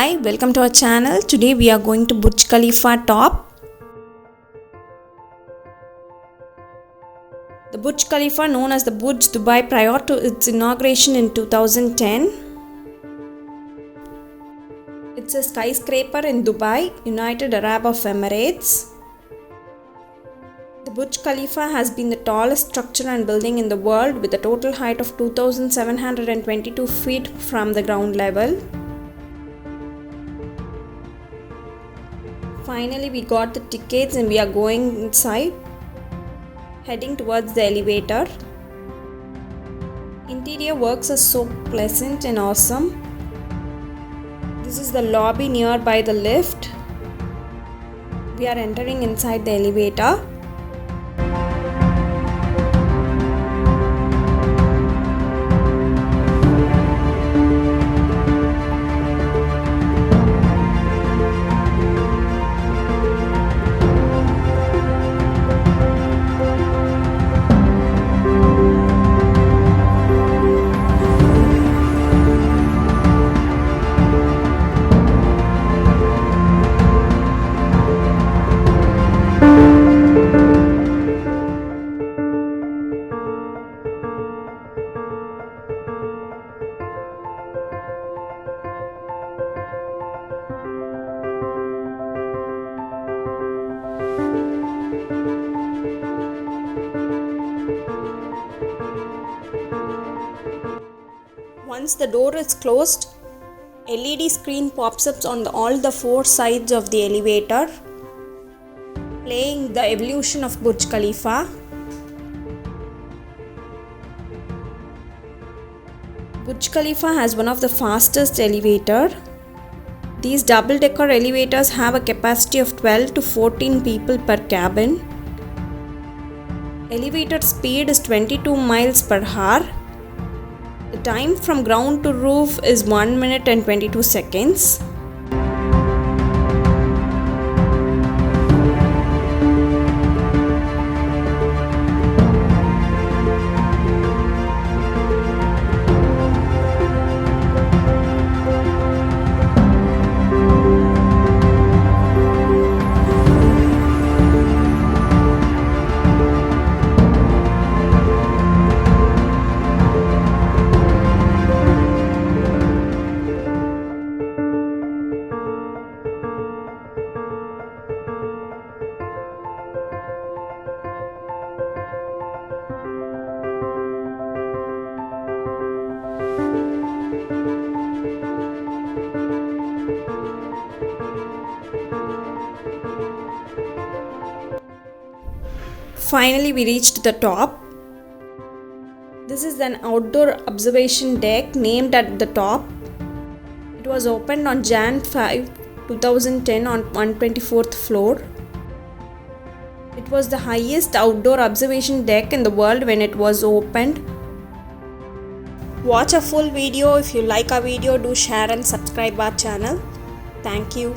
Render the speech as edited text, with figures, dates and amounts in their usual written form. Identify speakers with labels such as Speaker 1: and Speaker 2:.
Speaker 1: Hi, welcome to our channel. Today we are going to Burj Khalifa top. The Burj Khalifa, known as the Burj Dubai prior to its inauguration in 2010. It's a skyscraper in Dubai, United Arab Emirates. The Burj Khalifa has been the tallest structure and building in the world with a total height of 2,722 feet from the ground level. Finally, we got the tickets and we are going inside, heading towards the elevator. Interior works are so pleasant and awesome. This is the lobby nearby the lift. We are entering inside the elevator. Once the door is closed, LED screen pops up on all the four sides of the elevator, playing the evolution of Burj Khalifa. Burj Khalifa has one of the fastest elevator. These double-decker elevators have a capacity of 12 to 14 people per cabin. Elevator speed is 22 miles per hour. The time from ground to roof is 1 minute and 22 seconds. Finally, we reached the top. This is an outdoor observation deck named at the top. It was opened on Jan 5, 2010 on 124th floor. It was the highest outdoor observation deck in the world when it was opened. Watch a full video. If you like our video, do share and subscribe our channel. Thank you.